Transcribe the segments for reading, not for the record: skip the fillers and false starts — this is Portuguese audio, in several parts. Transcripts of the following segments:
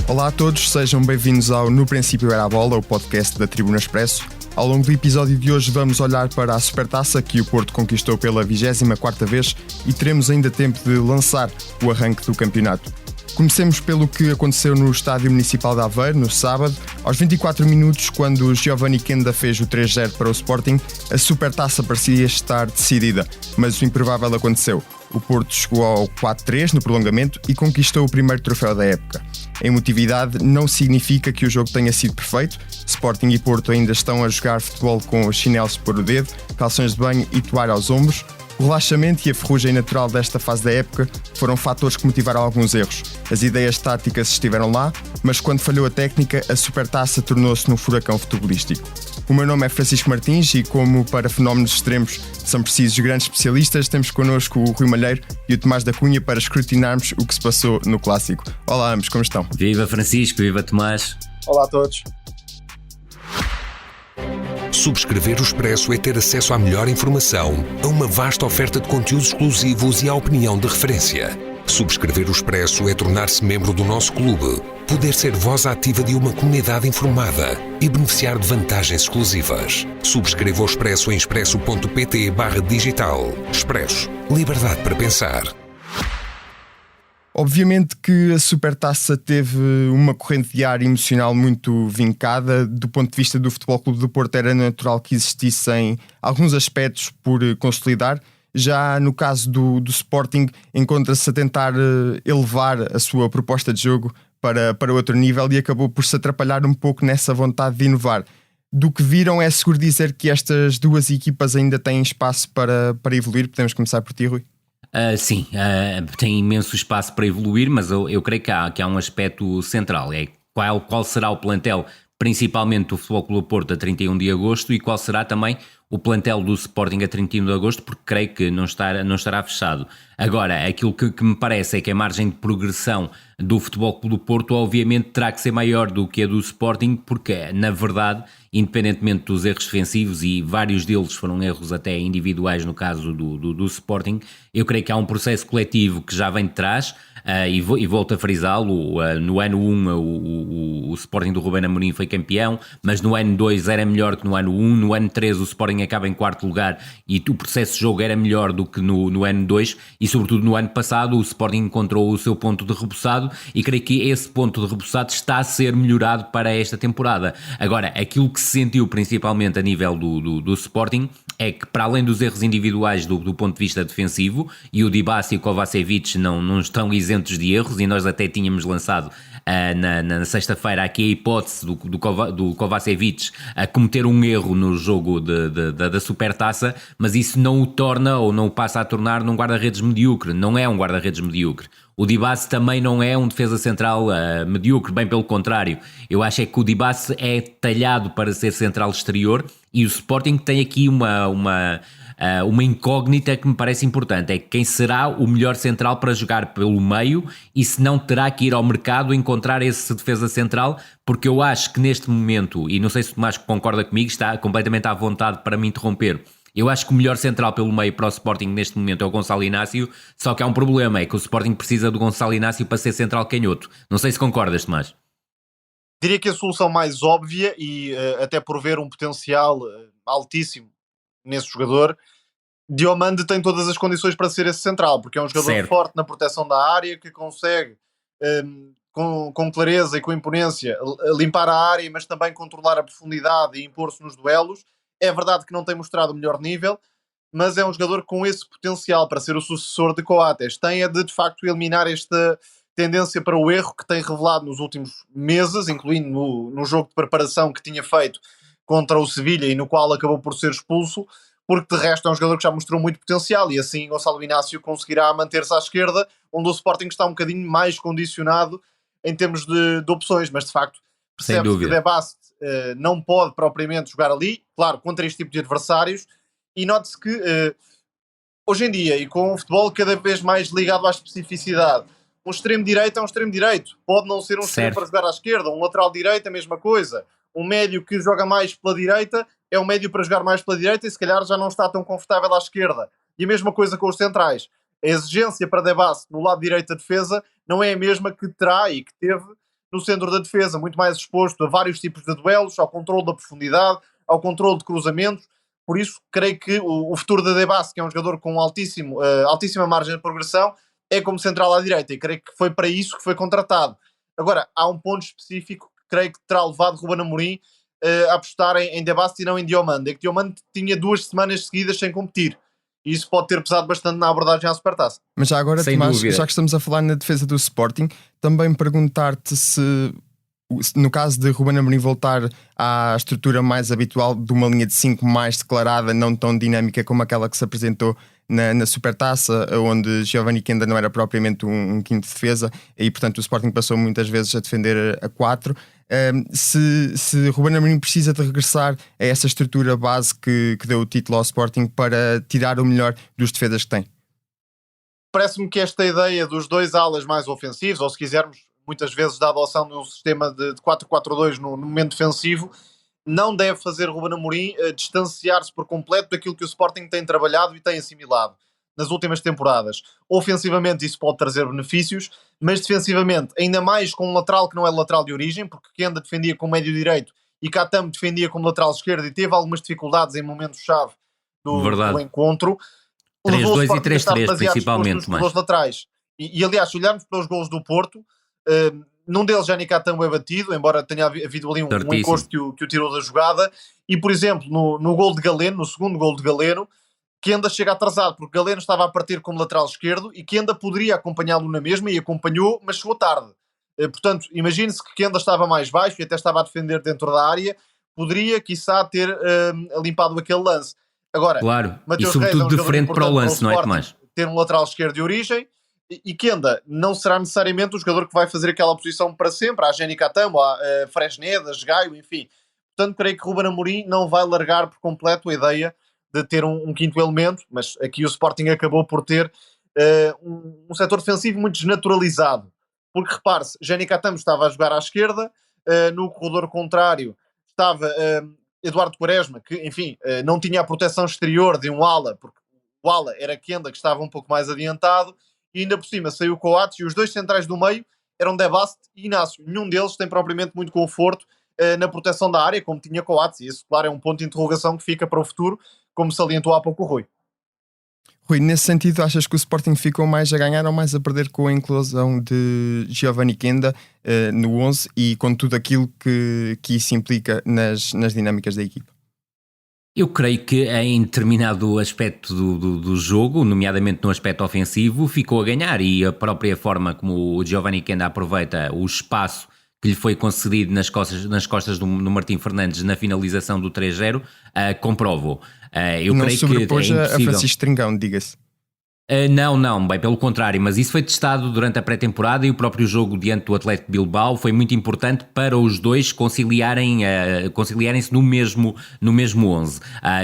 Olá a todos, sejam bem-vindos ao No Princípio Era a Bola, o podcast da Tribuna Expresso. Ao longo do episódio de hoje vamos olhar para a Supertaça que o Porto conquistou pela 24ª vez e teremos ainda tempo de lançar o arranque do campeonato. Comecemos pelo que aconteceu no Estádio Municipal de Aveiro, no sábado. Aos 24 minutos, quando Giovanni Kenda fez o 3-0 para o Sporting, a Supertaça parecia estar decidida, mas o improvável aconteceu. O Porto chegou ao 4-3 no prolongamento e conquistou o primeiro troféu da época. A emotividade não significa que o jogo tenha sido perfeito. Sporting e Porto ainda estão a jogar futebol com os chinelos por o dedo, calções de banho e toalha aos ombros. O relaxamento e a ferrugem natural desta fase da época foram fatores que motivaram alguns erros. As ideias táticas estiveram lá, mas quando falhou a técnica, a Supertaça tornou-se num furacão futebolístico. O meu nome é Francisco Martins e, como para fenómenos extremos são precisos grandes especialistas, temos connosco o Rui Malheiro e o Tomás da Cunha para escrutinarmos o que se passou no Clássico. Olá ambos, como estão? Viva Francisco, viva Tomás. Olá a todos. Subscrever o Expresso é ter acesso à melhor informação, a uma vasta oferta de conteúdos exclusivos e à opinião de referência. Subscrever o Expresso é tornar-se membro do nosso clube, poder ser voz ativa de uma comunidade informada e beneficiar de vantagens exclusivas. Subscreva o Expresso em expresso.pt/digital. Expresso. Liberdade para pensar. Obviamente que a Supertaça teve uma corrente de ar emocional muito vincada. Do ponto de vista do Futebol Clube do Porto, era natural que existissem alguns aspectos por consolidar. Já no caso do Sporting, encontra-se a tentar elevar a sua proposta de jogo para outro nível e acabou por se atrapalhar um pouco nessa vontade de inovar. Do que viram, é seguro dizer que estas duas equipas ainda têm espaço para evoluir. Podemos começar por ti, Rui? Sim, tem imenso espaço para evoluir, mas eu creio que há um aspecto central, é qual será o plantel, principalmente do Futebol Clube do Porto a 31 de agosto e qual será também o plantel do Sporting a 31 de agosto, porque creio que não estará fechado. Agora, aquilo que me parece é que a margem de progressão do Futebol Clube do Porto obviamente terá que ser maior do que a do Sporting, porque na verdade, independentemente dos erros defensivos, e vários deles foram erros até individuais no caso do Sporting, eu creio que há um processo coletivo que já vem de trás, e volto a frisá-lo. No ano 1 o Sporting do Ruben Amorim foi campeão, mas no ano 2 era melhor que no ano 1, no ano 3 o Sporting acaba em quarto lugar e o processo de jogo era melhor do que no ano 2 e sobretudo no ano passado o Sporting encontrou o seu ponto de rebuçado e creio que esse ponto de rebuçado está a ser melhorado para esta temporada. Agora, aquilo que se sentiu principalmente a nível do Sporting é que, para além dos erros individuais do ponto de vista defensivo, e o Dybala e o Kovacevic não estão isentos de erros, e nós até tínhamos lançado na sexta-feira aqui a hipótese do Kovacevic a cometer um erro no jogo da Supertaça, mas isso não o torna ou não o passa a tornar num guarda-redes medíocre. Não é um guarda-redes medíocre. O Dybala também não é um defesa central medíocre, bem pelo contrário. Eu acho é que o Dybala é talhado para ser central exterior e o Sporting tem aqui uma incógnita que me parece importante, é quem será o melhor central para jogar pelo meio e se não terá que ir ao mercado encontrar esse defesa central, porque eu acho que neste momento, e não sei se o Tomás concorda comigo, está completamente à vontade para me interromper, eu acho que o melhor central pelo meio para o Sporting neste momento é o Gonçalo Inácio, só que há um problema, é que o Sporting precisa do Gonçalo Inácio para ser central canhoto. Não sei se concordas, Tomás. Diria que a solução mais óbvia e até por ver um potencial altíssimo nesse jogador, Diomande tem todas as condições para ser esse central, porque é um jogador certo, forte na proteção da área, que consegue com clareza e com imponência limpar a área, mas também controlar a profundidade e impor-se nos duelos. É verdade que não tem mostrado o melhor nível, mas é um jogador com esse potencial para ser o sucessor de Coates. Tem de facto eliminar esta tendência para o erro que tem revelado nos últimos meses, incluindo no jogo de preparação que tinha feito contra o Sevilha e no qual acabou por ser expulso, porque de resto é um jogador que já mostrou muito potencial e assim Gonçalo Inácio conseguirá manter-se à esquerda, onde o Sporting está um bocadinho mais condicionado em termos de opções, mas de facto percebe-se que Debast não pode propriamente jogar ali, claro, contra este tipo de adversários, e note-se que hoje em dia, e com o futebol cada vez mais ligado à especificidade, um extremo direito é um extremo direito, pode não ser um extremo para jogar à esquerda, um lateral direito é a mesma coisa, um médio que joga mais pela direita é um médio para jogar mais pela direita e se calhar já não está tão confortável à esquerda, e a mesma coisa com os centrais. A exigência para Debast no lado direito da defesa não é a mesma que terá e que teve no centro da defesa, muito mais exposto a vários tipos de duelos, ao controle da profundidade, ao controle de cruzamentos. Por isso, creio que o futuro da Debassi, que é um jogador com altíssima margem de progressão, é como central à direita, e creio que foi para isso que foi contratado. Agora, há um ponto específico que creio que terá levado Ruben Amorim a apostar em Debassi e não em Diomande. É que Diomande tinha 2 semanas seguidas sem competir, e isso pode ter pesado bastante na abordagem à Supertaça. Mas já agora, Tomás, já que estamos a falar na defesa do Sporting, também perguntar-te se, no caso de Ruben Amorim voltar à estrutura mais habitual de uma linha de 5 mais declarada, não tão dinâmica como aquela que se apresentou na Supertaça, onde Giovanni Quenda não era propriamente um quinto de defesa, e portanto o Sporting passou muitas vezes a defender a 4. Se Ruben Amorim precisa de regressar a essa estrutura base que deu o título ao Sporting para tirar o melhor dos defesas que tem. Parece-me que esta ideia dos 2 alas mais ofensivos, ou se quisermos, muitas vezes da adoção de um sistema de 4-4-2 no momento defensivo, não deve fazer Ruben Amorim distanciar-se por completo daquilo que o Sporting tem trabalhado e tem assimilado nas últimas temporadas. Ofensivamente isso pode trazer benefícios, mas defensivamente, ainda mais com um lateral que não é lateral de origem, porque Quenda defendia como médio direito e Katam defendia como lateral esquerdo e teve algumas dificuldades em momentos-chave do encontro. 3-2 e 3-3 principalmente. Nos laterais. E aliás, se olharmos para os golos do Porto, num deles Gianni Katam é batido, embora tenha havido ali um encosto que o tirou da jogada. E por exemplo, no gol de Galeno, no segundo gol de Galeno, Quenda chega atrasado, porque Galeno estava a partir como lateral esquerdo e Quenda poderia acompanhá-lo na mesma, e acompanhou, mas chegou tarde. Portanto, imagine-se que Quenda estava mais baixo e até estava a defender dentro da área, poderia, quiçá, ter limpado aquele lance. Agora, claro, Mateus e sobretudo Reis é um de frente para o lance, não é, Tomás? Ter um lateral esquerdo de origem, e Quenda não será necessariamente o jogador que vai fazer aquela posição para sempre, a Gianni Katam, a Fresnedas, Gaio, enfim. Portanto, creio que Ruben Amorim não vai largar por completo a ideia de ter um quinto elemento, mas aqui o Sporting acabou por ter um setor defensivo muito desnaturalizado, porque repare-se, Gianni Katam estava a jogar à esquerda, no corredor contrário estava Eduardo Quaresma, que enfim, não tinha a proteção exterior de um ala, porque o ala era Quenda, que estava um pouco mais adiantado, e ainda por cima saiu o Coates, e os 2 centrais do meio eram Debassi e Inácio. Nenhum deles tem propriamente muito conforto na proteção da área, como tinha Coates, e isso, claro, é um ponto de interrogação que fica para o futuro, como salientou há pouco o Rui. Rui, nesse sentido, achas que o Sporting ficou mais a ganhar ou mais a perder com a inclusão de Giovanni Quenda no 11 e com tudo aquilo que isso implica nas dinâmicas da equipa? Eu creio que em determinado aspecto do jogo, nomeadamente no aspecto ofensivo, ficou a ganhar, e a própria forma como o Giovanni Quenda aproveita o espaço que lhe foi concedido nas costas do Martim Fernandes na finalização do 3-0, comprova-o. Eu não creio sobrepôs que é a Francisco Tringão, diga-se. Não, bem pelo contrário, mas isso foi testado durante a pré-temporada, e o próprio jogo diante do Athletic Bilbao foi muito importante para os dois conciliarem-se no mesmo 11.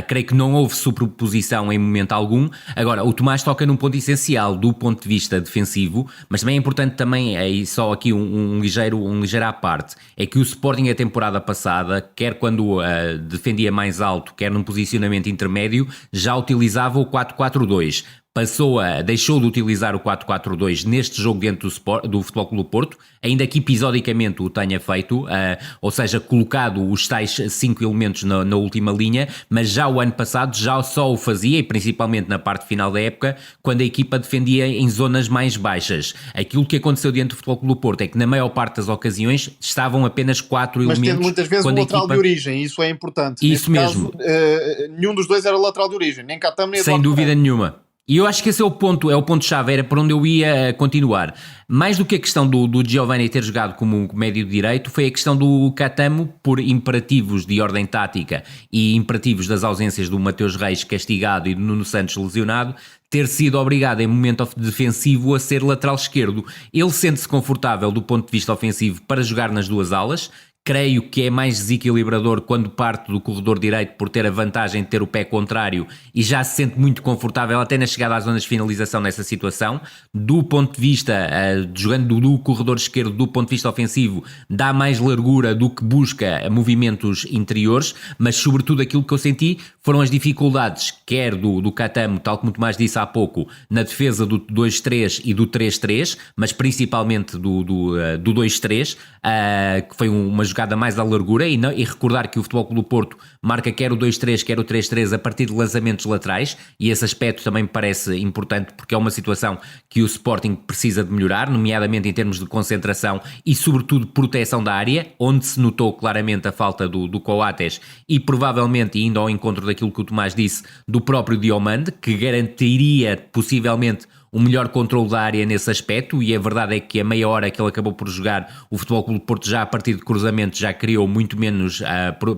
Creio que não houve superposição em momento algum. Agora, o Tomás toca num ponto essencial do ponto de vista defensivo, mas também é importante e só aqui um ligeiro à parte, é que o Sporting a temporada passada, quer quando defendia mais alto, quer num posicionamento intermédio, já utilizava o 4-4-2. Deixou de utilizar o 4-4-2 neste jogo diante do Futebol Clube do Porto, ainda que episodicamente o tenha feito, ou seja, colocado os tais 5 elementos na última linha, mas já o ano passado já só o fazia, e principalmente na parte final da época, quando a equipa defendia em zonas mais baixas. Aquilo que aconteceu diante do Futebol Clube do Porto é que na maior parte das ocasiões estavam apenas 4 elementos. Mas tendo muitas vezes o lateral de origem, isso é importante. Isso mesmo. Caso, nenhum dos dois era o lateral de origem, nem Katam nem Sem dúvida nenhuma. E eu acho que esse é o ponto-chave, era para onde eu ia continuar. Mais do que a questão do Giovanni ter jogado como médio direito, foi a questão do Katam, por imperativos de ordem tática e imperativos das ausências do Mateus Reis castigado e do Nuno Santos lesionado, ter sido obrigado em momento defensivo a ser lateral esquerdo. Ele sente-se confortável do ponto de vista ofensivo para jogar nas duas alas, Creio que é mais desequilibrador quando parte do corredor direito por ter a vantagem de ter o pé contrário e já se sente muito confortável até na chegada às zonas de finalização nessa situação. Do ponto de vista, jogando do corredor esquerdo, do ponto de vista ofensivo, dá mais largura do que busca movimentos interiores, mas sobretudo aquilo que eu senti foram as dificuldades, quer do Catamo, tal como o Tomás disse há pouco, na defesa do 2-3 e do 3-3, mas principalmente do 2-3, que foi uma jogada mais à largura, e recordar que o Futebol Clube do Porto marca quer o 2-3, quer o 3-3 a partir de lançamentos laterais, e esse aspecto também me parece importante porque é uma situação que o Sporting precisa de melhorar, nomeadamente em termos de concentração e sobretudo proteção da área, onde se notou claramente a falta do Coates e provavelmente, indo ao encontro daquilo que o Tomás disse, do próprio Diomande, que garantiria possivelmente um melhor controle da área nesse aspecto, e a verdade é que a meia hora que ele acabou por jogar, o Futebol Clube do Porto já a partir de cruzamento já criou muito menos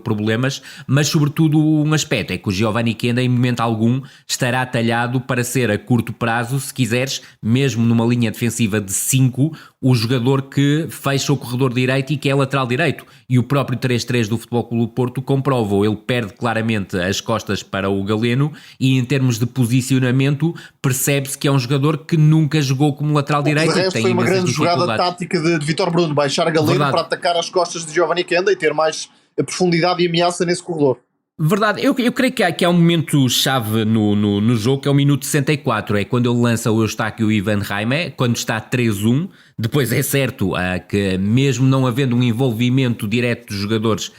problemas, mas sobretudo um aspecto é que o Giovanni Quenda em momento algum estará talhado para ser a curto prazo, se quiseres, mesmo numa linha defensiva de 5, o jogador que fecha o corredor direito e que é lateral direito, e o próprio 3-3 do Futebol Clube do Porto comprova, ele perde claramente as costas para o Galeno e em termos de posicionamento percebe-se que é um jogador que nunca jogou como lateral direito. De resto, foi uma grande jogada tática de Vítor Bruno, baixar Galeno para atacar as costas de Giovanni Quenda e ter mais profundidade e ameaça nesse corredor. Verdade, eu creio que há um momento-chave no jogo, que é o minuto 64, é quando ele lança o Eustáquio e o Ivan Jaime, quando está 3-1, depois é certo que mesmo não havendo um envolvimento direto dos jogadores,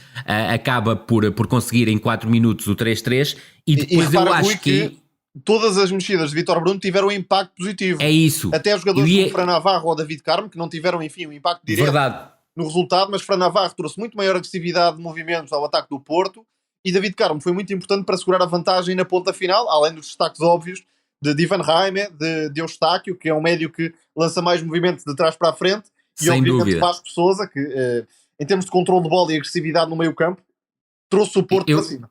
acaba por conseguir em 4 minutos o 3-3, e depois eu acho que todas as mexidas de Vítor Bruno tiveram um impacto positivo. É isso. Até os jogadores como Fran Navarro ou David Carmo, que não tiveram, enfim, um impacto direto no resultado, mas Fran Navarro trouxe muito maior agressividade de movimentos ao ataque do Porto, e David Carmo foi muito importante para segurar a vantagem na ponta final, além dos destaques óbvios de Ivan Jaime, de Eustáquio, que é um médio que lança mais movimentos de trás para a frente, e obviamente Vasco Sousa, que em termos de controle de bola e agressividade no meio campo, trouxe o Porto para cima.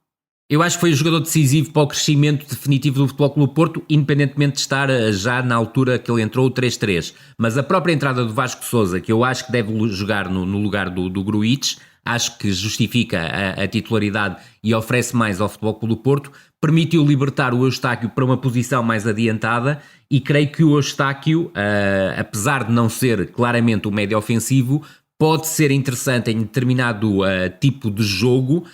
Eu acho que foi o jogador decisivo para o crescimento definitivo do Futebol Clube do Porto, independentemente de estar já na altura que ele entrou o 3-3. Mas a própria entrada do Vasco Sousa, que eu acho que deve jogar no lugar do Gruitch, acho que justifica a titularidade e oferece mais ao Futebol Clube do Porto, permitiu libertar o Eustáquio para uma posição mais adiantada, e creio que o Eustáquio, apesar de não ser claramente o médio ofensivo, pode ser interessante em determinado tipo de jogo,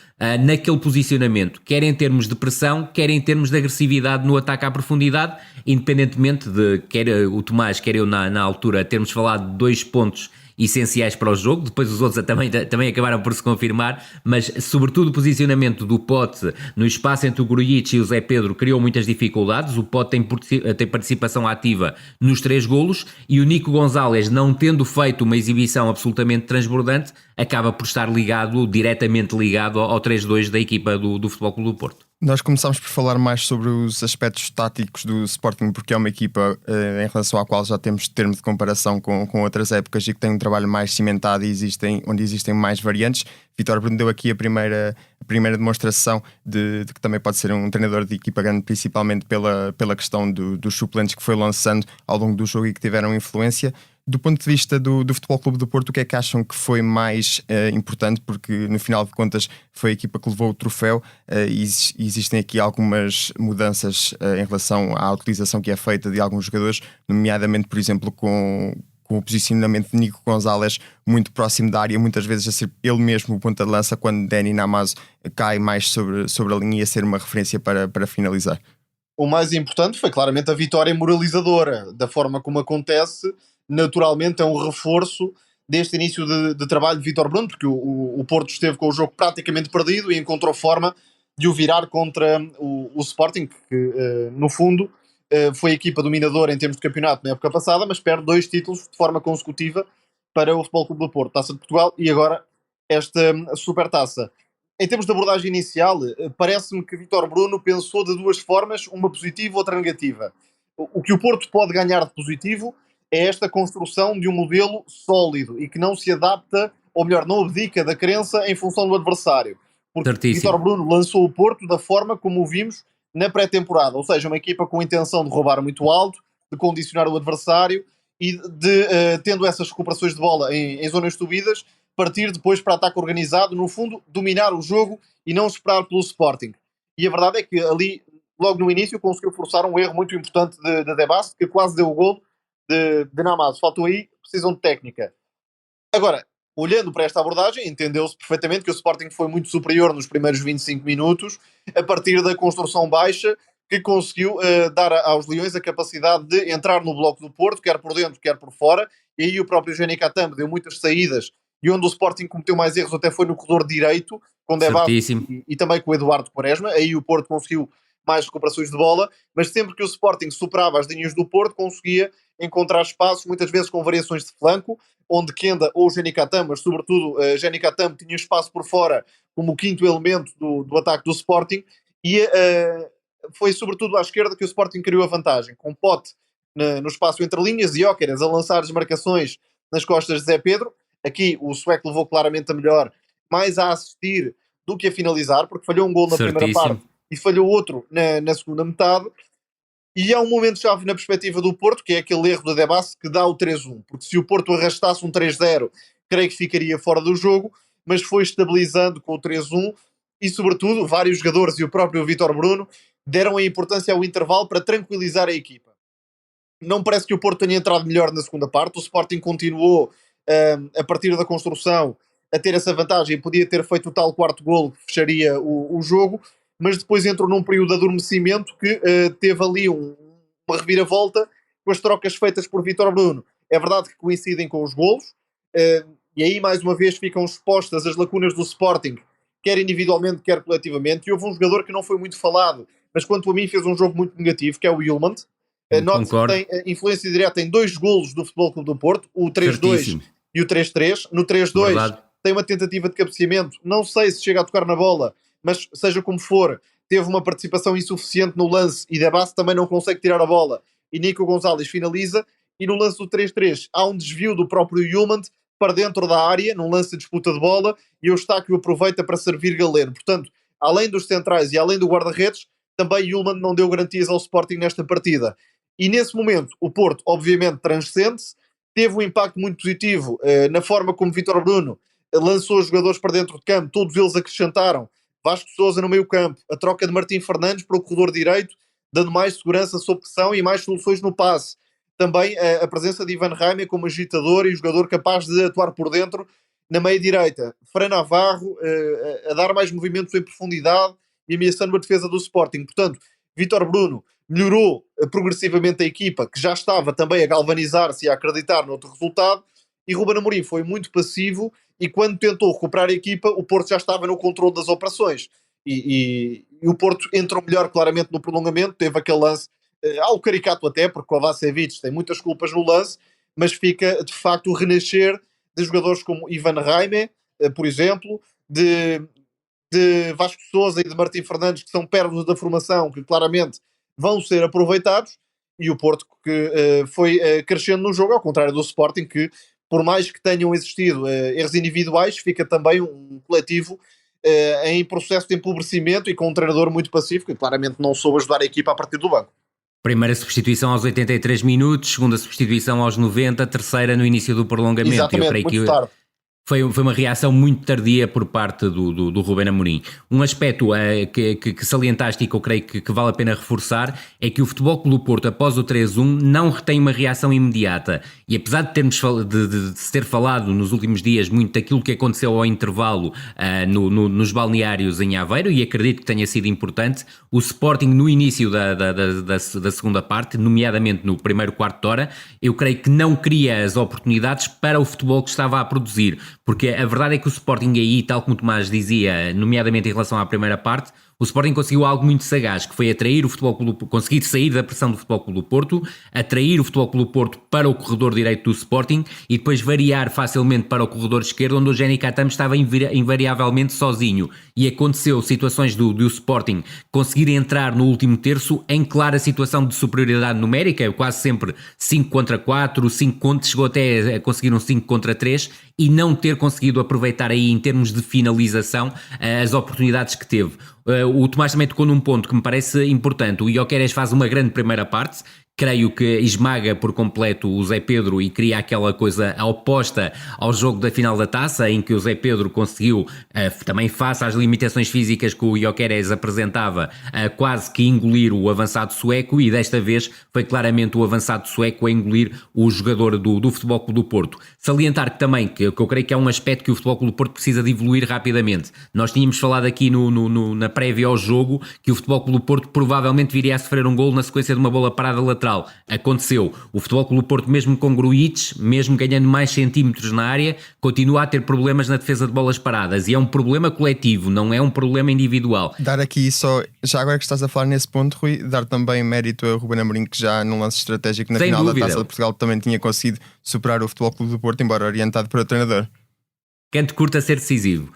naquele posicionamento, quer em termos de pressão, quer em termos de agressividade no ataque à profundidade, independentemente de quer o Tomás, quer eu na altura termos falado de 2 pontos essenciais para o jogo, depois os outros também acabaram por se confirmar, mas sobretudo o posicionamento do Pote no espaço entre o Grujic e o Zé Pedro criou muitas dificuldades. O Pote tem participação ativa nos 3 golos, e o Nico Gonzalez, não tendo feito uma exibição absolutamente transbordante, acaba por estar diretamente ligado ao 3-2 da equipa do Futebol Clube do Porto. Nós começámos por falar mais sobre os aspectos táticos do Sporting, porque é uma equipa em relação à qual já temos termo de comparação com outras épocas e que tem um trabalho mais cimentado e onde existem mais variantes. Vítor Bruno deu aqui a primeira demonstração de que também pode ser um treinador de equipa grande, principalmente pela questão dos suplentes que foi lançando ao longo do jogo e que tiveram influência. Do ponto de vista do Futebol Clube do Porto, o que é que acham que foi mais importante? Porque no final de contas foi a equipa que levou o troféu, e existem aqui algumas mudanças em relação à utilização que é feita de alguns jogadores, nomeadamente, por exemplo, com o posicionamento de Nico Gonzalez muito próximo da área, muitas vezes a ser ele mesmo o ponta de lança, quando Dani Namazo cai mais sobre a linha e a ser uma referência para finalizar. O mais importante foi claramente a vitória moralizadora. Da forma como acontece, naturalmente é um reforço deste início de trabalho de Vítor Bruno, porque o Porto esteve com o jogo praticamente perdido e encontrou forma de o virar contra o Sporting, que no fundo foi a equipa dominadora em termos de campeonato na época passada, mas perde 2 títulos de forma consecutiva para o Futebol Clube do Porto, Taça de Portugal e agora esta Supertaça. Em termos de abordagem inicial, parece-me que Vítor Bruno pensou de 2 formas, uma positiva e outra negativa. O que o Porto pode ganhar de positivo é esta construção de um modelo sólido e que não se adapta, ou melhor, não abdica da crença em função do adversário. Porque Vítor Bruno lançou o Porto da forma como o vimos na pré-temporada, ou seja, uma equipa com a intenção de roubar muito alto, de condicionar o adversário e de, tendo essas recuperações de bola em zonas subidas, partir depois para ataque organizado, no fundo, dominar o jogo e não esperar pelo Sporting. E a verdade é que ali, logo no início, conseguiu forçar um erro muito importante de Debast, que quase deu o gol de Namazo. Faltou aí, precisam de técnica. Agora, olhando para esta abordagem, entendeu-se perfeitamente que o Sporting foi muito superior nos primeiros 25 minutos, a partir da construção baixa, que conseguiu dar aos Leões a capacidade de entrar no bloco do Porto, quer por dentro, quer por fora, e aí o próprio Geni Katam deu muitas saídas, e onde o Sporting cometeu mais erros até foi no corredor direito, com Debate e também com o Eduardo Quaresma. Aí o Porto conseguiu mais recuperações de bola, mas sempre que o Sporting superava as linhas do Porto, conseguia encontrar espaços, muitas vezes com variações de flanco, onde Kenda ou Geni Katam, mas sobretudo Geni Katam, tinha espaço por fora como o quinto elemento do ataque do Sporting, e foi sobretudo à esquerda que o Sporting criou a vantagem, com Pote no espaço entre linhas e Gyökeres a lançar desmarcações nas costas de Zé Pedro. Aqui o sueco levou claramente a melhor, mais a assistir do que a finalizar, porque falhou um gol na primeira parte e falhou outro na segunda metade. E há um momento-chave na perspectiva do Porto, que é aquele erro do Debast que dá o 3-1, porque se o Porto arrastasse um 3-0, creio que ficaria fora do jogo, mas foi estabilizando com o 3-1 e, sobretudo, vários jogadores e o próprio Vítor Bruno deram a importância ao intervalo para tranquilizar a equipa. Não parece que o Porto tenha entrado melhor na segunda parte, o Sporting continuou a partir da construção a ter essa vantagem e podia ter feito o tal quarto golo que fecharia o jogo, mas depois entrou num período de adormecimento que teve ali uma reviravolta com as trocas feitas por Vítor Bruno. É verdade que coincidem com os golos, e aí mais uma vez ficam expostas as lacunas do Sporting, quer individualmente, quer coletivamente, e houve um jogador que não foi muito falado, mas quanto a mim fez um jogo muito negativo, que é o Yulman. Note-se que tem influência direta em 2 golos do Futebol Clube do Porto, o 3-2 e o 3-3. No 3-2 tem uma tentativa de cabeceamento, não sei se chega a tocar na bola, mas seja como for, teve uma participação insuficiente no lance e Debast também não consegue tirar a bola e Nico Gonzalez finaliza. E no lance do 3-3 há um desvio do próprio Yulman para dentro da área, num lance de disputa de bola, e o Eustáquio aproveita para servir Galeno. Portanto, além dos centrais e além do guarda-redes, também Yulman não deu garantias ao Sporting nesta partida. E nesse momento o Porto obviamente transcende-se, teve um impacto muito positivo na forma como Vítor Bruno lançou os jogadores para dentro de campo, todos eles acrescentaram. Vasco Sousa no meio campo, a troca de Martim Fernandes para o corredor direito, dando mais segurança sob pressão e mais soluções no passe. Também a presença de Ivan Raime como agitador e jogador capaz de atuar por dentro na meia direita. Fran Navarro a dar mais movimentos em profundidade e ameaçando a defesa do Sporting. Portanto, Vítor Bruno melhorou progressivamente a equipa, que já estava também a galvanizar-se e a acreditar no outro resultado, e Ruben Amorim foi muito passivo, e quando tentou recuperar a equipa, o Porto já estava no controle das operações. E o Porto entrou melhor claramente no prolongamento, teve aquele lance, algo caricato até, porque o Kovacevic tem muitas culpas no lance, mas fica de facto o renascer de jogadores como Ivan Raime, por exemplo, de Vasco Sousa e de Martim Fernandes, que são pérolas da formação, que claramente vão ser aproveitados, e o Porto que foi crescendo no jogo, ao contrário do Sporting, que por mais que tenham existido erros individuais, fica também um coletivo em processo de empobrecimento e com um treinador muito pacífico, e claramente não soube ajudar a equipa a partir do banco. Primeira substituição aos 83 minutos, segunda substituição aos 90, terceira no início do prolongamento. Exatamente, eu creio muito que tarde. Foi uma reação muito tardia por parte do Ruben Amorim. Um aspecto que salientaste e que eu creio que vale a pena reforçar é que o Futebol Clube do Porto, após o 3-1, não retém uma reação imediata. E apesar de se ter falado nos últimos dias muito daquilo que aconteceu ao intervalo nos balneários em Aveiro, e acredito que tenha sido importante, o Sporting no início da segunda parte, nomeadamente no primeiro quarto de hora, eu creio que não cria as oportunidades para o futebol que estava a produzir. Porque a verdade é que o Sporting aí, tal como o Tomás dizia, nomeadamente em relação à primeira parte, o Sporting conseguiu algo muito sagaz, que foi atrair o Futebol Clube, conseguir sair da pressão do Futebol Clube do Porto, atrair o Futebol Clube do Porto para o corredor direito do Sporting e depois variar facilmente para o corredor esquerdo, onde o Geni Katam estava invariavelmente sozinho. E aconteceu situações do Sporting conseguir entrar no último terço em clara situação de superioridade numérica, quase sempre 5 contra 4, chegou até a conseguir um 5 contra 3 e não ter conseguido aproveitar aí em termos de finalização as oportunidades que teve. O Tomás também tocou num ponto que me parece importante. O Gyökeres faz uma grande primeira parte, creio que esmaga por completo o Zé Pedro e cria aquela coisa oposta ao jogo da final da Taça, em que o Zé Pedro conseguiu, também face às limitações físicas que o Gyökeres apresentava, quase que engolir o avançado sueco, e desta vez foi claramente o avançado sueco a engolir o jogador do Futebol Clube do Porto. Salientar que também, que eu creio que é um aspecto que o Futebol Clube do Porto precisa de evoluir rapidamente. Nós tínhamos falado aqui na prévia ao jogo que o Futebol Clube do Porto provavelmente viria a sofrer um golo na sequência de uma bola parada lateral. Aconteceu. O Futebol Clube do Porto, mesmo com Grujic, mesmo ganhando mais centímetros na área, continua a ter problemas na defesa de bolas paradas, e é um problema coletivo, não é um problema individual. Dar aqui só, já agora que estás a falar nesse ponto, Rui, dar também mérito a Ruben Amorim, que já num lance estratégico na Sem final dúvida. da Taça de Portugal também tinha conseguido superar o Futebol Clube do Porto, embora orientado para o treinador. Canto curto a ser decisivo.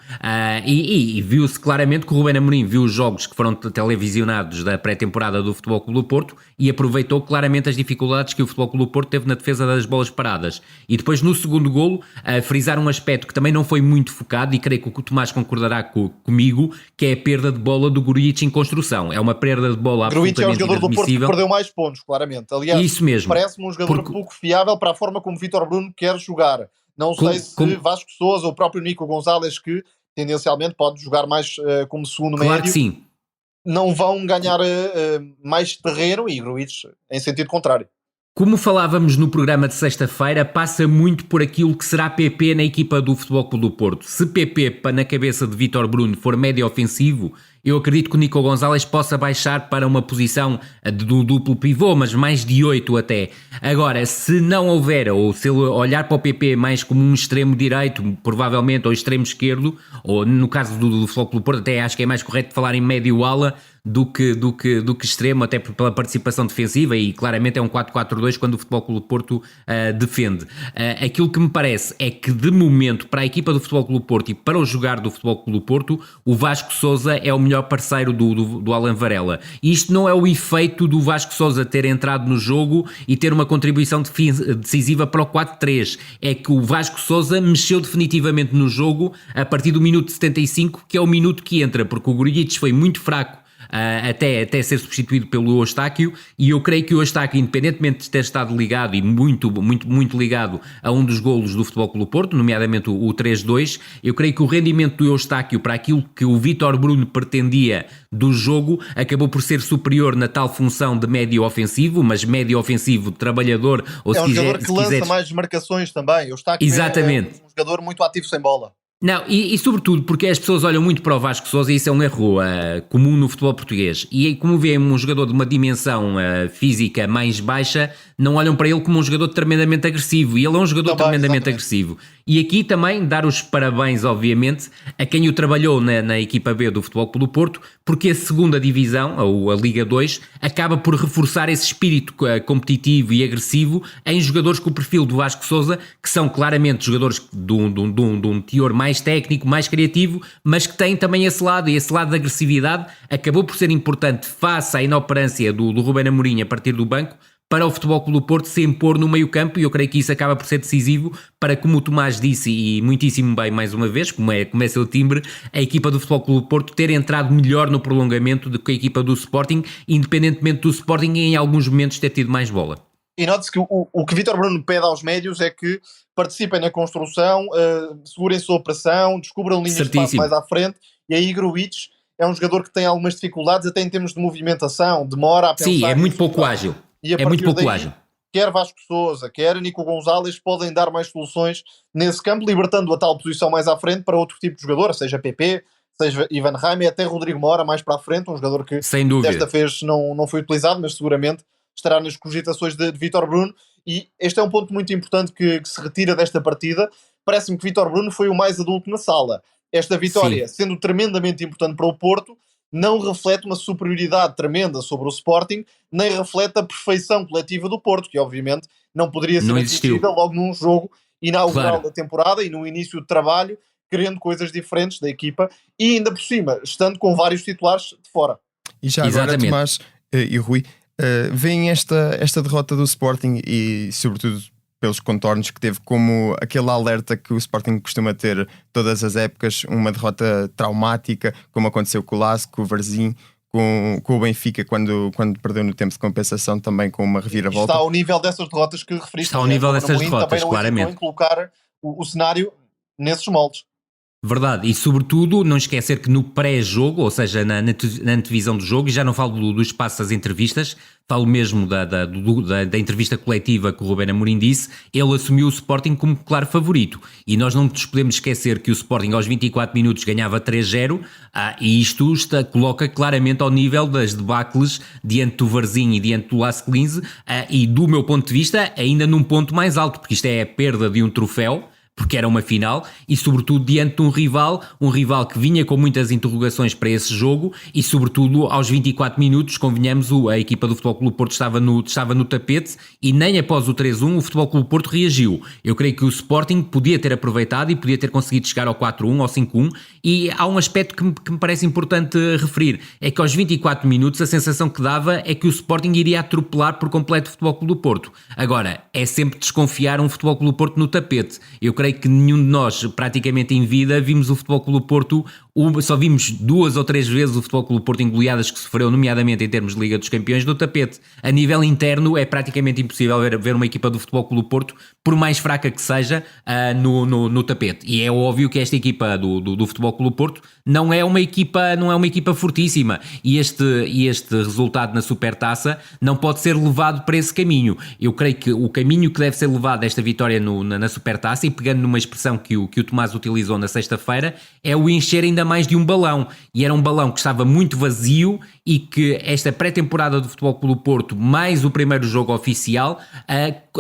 E viu-se claramente que o Ruben Amorim viu os jogos que foram televisionados da pré-temporada do Futebol Clube do Porto e aproveitou claramente as dificuldades que o Futebol Clube do Porto teve na defesa das bolas paradas. E depois, no segundo golo, frisar um aspecto que também não foi muito focado, e creio que o Tomás concordará comigo, que é a perda de bola do Grujic em construção. É uma perda de bola Grujic é o absolutamente jogador do Porto que inadmissível. perdeu mais pontos, claramente. Aliás, Isso mesmo. parece-me um jogador pouco fiável para a forma como Vítor Bruno quer jogar. Não sei se Vasco Sousa ou o próprio Nico Gonzalez, que tendencialmente pode jogar mais como segundo Claro médio, que sim, não vão ganhar mais terreno, e Grujic em sentido contrário. Como falávamos no programa de sexta-feira, passa muito por aquilo que será PP na equipa do Futebol Clube do Porto. Se PP na cabeça de Vítor Bruno for médio ofensivo, eu acredito que o Nico Gonzalez possa baixar para uma posição do duplo pivô, mas mais de 8 até. Agora, se não houver, ou se ele olhar para o PP mais como um extremo direito, provavelmente, ou extremo esquerdo, ou no caso do Futebol Clube do Porto, até acho que é mais correto falar em médio ala do que extremo, até pela participação defensiva, e claramente é um 4-4-2 quando o Futebol Clube do Porto defende. Aquilo que me parece é que, de momento, para a equipa do Futebol Clube do Porto e para o jogar do Futebol Clube do Porto, o Vasco Sousa é o melhor parceiro do Alan Varela. E isto não é o efeito do Vasco Sousa ter entrado no jogo e ter uma contribuição decisiva para o 4-3. É que o Vasco Sousa mexeu definitivamente no jogo a partir do minuto 75, que é o minuto que entra, porque o Grujic foi muito fraco até ser substituído pelo Eustáquio, e eu creio que o Eustáquio, independentemente de ter estado ligado e muito ligado a um dos golos do Futebol Clube do Porto, nomeadamente o 3-2, eu creio que o rendimento do Eustáquio para aquilo que o Vítor Bruno pretendia do jogo acabou por ser superior na tal função de médio ofensivo, mas médio ofensivo trabalhador, ou é se um jogador quiser, que lança mais marcações também. O Eustáquio exatamente. É um jogador muito ativo sem bola. Não, e sobretudo porque as pessoas olham muito para o Vasco Sousa, e isso é um erro comum no futebol português, e como vêem um jogador de uma dimensão física mais baixa, não olham para ele como um jogador tremendamente agressivo, e ele é um jogador tremendamente agressivo. E aqui também dar os parabéns, obviamente, a quem o trabalhou na equipa B do Futebol Clube do Porto, porque a segunda divisão, ou a Liga 2, acaba por reforçar esse espírito competitivo e agressivo em jogadores com o perfil do Vasco Sousa, que são claramente jogadores de um teor mais técnico, mais criativo, mas que têm também esse lado, e esse lado da agressividade acabou por ser importante face à inoperância do Ruben Amorim a partir do banco, para o Futebol Clube do Porto se impor no meio campo, e eu creio que isso acaba por ser decisivo para, como o Tomás disse, e muitíssimo bem mais uma vez, como é seu timbre, a equipa do Futebol Clube do Porto ter entrado melhor no prolongamento do que a equipa do Sporting, independentemente do Sporting em alguns momentos ter tido mais bola. E note-se que o que Vítor Bruno pede aos médios é que participem na construção, segurem sua pressão, descubram linhas de passe mais à frente, e aí Grujic é um jogador que tem algumas dificuldades até em termos de movimentação, demora a pensar... Sim, é muito pouco ágil. É muito pouco ágil. Quer Vasco Sousa, quer Nico Gonzalez podem dar mais soluções nesse campo, libertando a tal posição mais à frente para outro tipo de jogador, seja PP, seja Ivan Raime, até Rodrigo Mora mais para a frente, um jogador que desta vez não foi utilizado, mas seguramente estará nas cogitações de Vítor Bruno. E este é um ponto muito importante que se retira desta partida. Parece-me que Vítor Bruno foi o mais adulto na sala. Esta vitória, sendo tremendamente importante para o Porto, não reflete uma superioridade tremenda sobre o Sporting, nem reflete a perfeição coletiva do Porto, que obviamente não poderia ser atingida logo num jogo inaugural da temporada e no início de trabalho, querendo coisas diferentes da equipa, e ainda por cima, estando com vários titulares de fora. E já agora, Tomás e Rui, veem esta derrota do Sporting, e sobretudo pelos contornos que teve, como aquele alerta que o Sporting costuma ter todas as épocas, uma derrota traumática, como aconteceu com o Lask, com o Varzim, com o Benfica quando perdeu no tempo de compensação, também com uma reviravolta. Está ao nível dessas derrotas que referiste. Está ao nível dessas derrotas, também claramente. Em colocar o cenário nesses moldes. Verdade, e sobretudo não esquecer que no pré-jogo, ou seja, na antevisão do jogo, e já não falo do espaço das entrevistas, falo mesmo da entrevista coletiva que o Ruben Amorim disse, ele assumiu o Sporting como claro favorito, e nós não nos podemos esquecer que o Sporting aos 24 minutos ganhava 3-0, e isto coloca claramente ao nível das debacles diante do Varzim e diante do Lask Linz, e do meu ponto de vista ainda num ponto mais alto, porque isto é a perda de um troféu, porque era uma final, e sobretudo diante de um rival que vinha com muitas interrogações para esse jogo, e sobretudo aos 24 minutos, convenhamos, a equipa do Futebol Clube Porto estava no tapete, e nem após o 3-1 o Futebol Clube Porto reagiu. Eu creio que o Sporting podia ter aproveitado e podia ter conseguido chegar ao 4-1, ao 5-1, e há um aspecto que me parece importante referir, é que aos 24 minutos a sensação que dava é que o Sporting iria atropelar por completo o Futebol Clube do Porto. Agora, é sempre desconfiar um Futebol Clube do Porto no tapete. Eu creio que nenhum de nós, praticamente em vida, vimos o Futebol Clube do Porto, só vimos 2 ou 3 vezes o Futebol Clube do Porto em goleadas que sofreu, nomeadamente em termos de Liga dos Campeões, no tapete. A nível interno é praticamente impossível ver uma equipa do Futebol Clube do Porto, por mais fraca que seja, no tapete. E é óbvio que esta equipa do Futebol Clube do Porto não é uma equipa fortíssima, e este resultado na Supertaça não pode ser levado para esse caminho. Eu creio que o caminho que deve ser levado desta vitória na Supertaça, e pegando numa expressão que o Tomás utilizou na sexta-feira, é o encher ainda mais de um balão, e era um balão que estava muito vazio, e que esta pré-temporada do Futebol Clube do Porto, mais o primeiro jogo oficial,